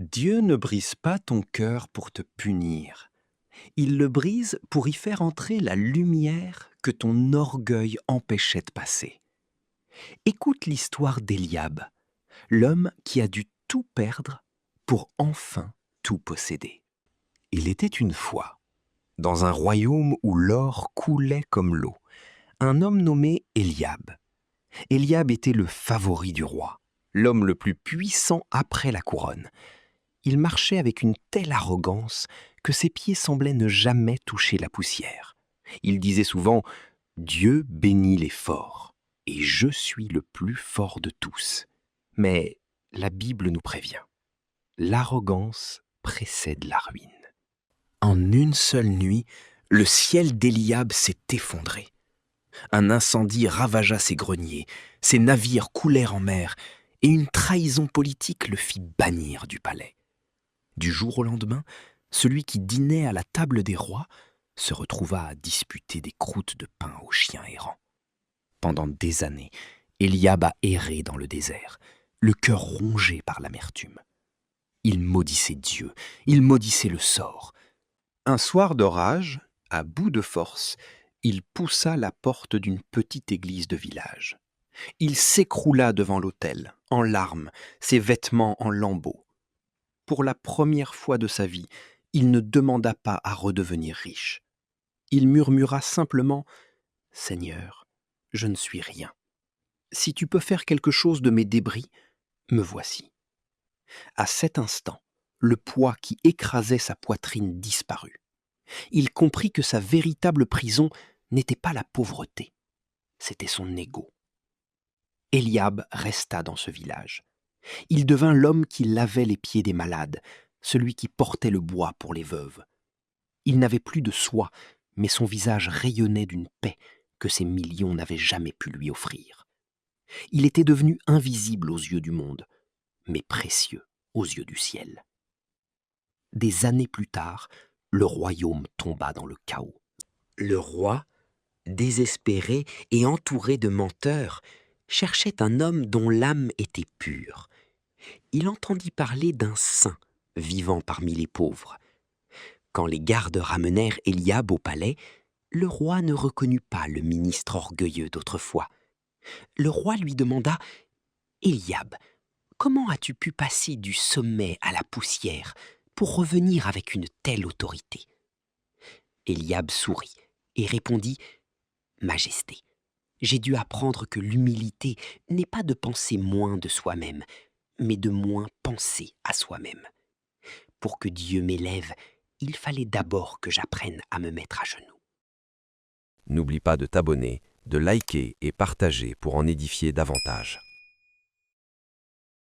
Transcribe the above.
Dieu ne brise pas ton cœur pour te punir. Il le brise pour y faire entrer la lumière que ton orgueil empêchait de passer. Écoute l'histoire d'Éliab, l'homme qui a dû tout perdre pour enfin tout posséder. Il était une fois, dans un royaume où l'or coulait comme l'eau, un homme nommé Éliab. Éliab était le favori du roi, l'homme le plus puissant après la couronne. Il marchait avec une telle arrogance que ses pieds semblaient ne jamais toucher la poussière. Il disait souvent « Dieu bénit les forts, et je suis le plus fort de tous ». Mais la Bible nous prévient, l'arrogance précède la ruine. En une seule nuit, le ciel d'Éliab s'est effondré. Un incendie ravagea ses greniers, ses navires coulèrent en mer, et une trahison politique le fit bannir du palais. Du jour au lendemain, celui qui dînait à la table des rois se retrouva à disputer des croûtes de pain aux chiens errants. Pendant des années, Éliab a erré dans le désert, le cœur rongé par l'amertume. Il maudissait Dieu, il maudissait le sort. Un soir d'orage, à bout de force, il poussa la porte d'une petite église de village. Il s'écroula devant l'autel, en larmes, ses vêtements en lambeaux. Pour la première fois de sa vie, il ne demanda pas à redevenir riche. Il murmura simplement « Seigneur, je ne suis rien. Si tu peux faire quelque chose de mes débris, me voici. » À cet instant, le poids qui écrasait sa poitrine disparut. Il comprit que sa véritable prison n'était pas la pauvreté, c'était son ego. Éliab resta dans ce village. Il devint l'homme qui lavait les pieds des malades, celui qui portait le bois pour les veuves. Il n'avait plus de soi, mais son visage rayonnait d'une paix que ses millions n'avaient jamais pu lui offrir. Il était devenu invisible aux yeux du monde, mais précieux aux yeux du ciel. Des années plus tard, le royaume tomba dans le chaos. Le roi, désespéré et entouré de menteurs, cherchait un homme dont l'âme était pure. Il entendit parler d'un saint vivant parmi les pauvres. Quand les gardes ramenèrent Éliab au palais, le roi ne reconnut pas le ministre orgueilleux d'autrefois. Le roi lui demanda « Éliab, comment as-tu pu passer du sommet à la poussière pour revenir avec une telle autorité ?» Éliab sourit et répondit « Majesté, j'ai dû apprendre que l'humilité n'est pas de penser moins de soi-même, mais de moins penser à soi-même. Pour que Dieu m'élève, il fallait d'abord que j'apprenne à me mettre à genoux. » N'oublie pas de t'abonner, de liker et partager pour en édifier davantage.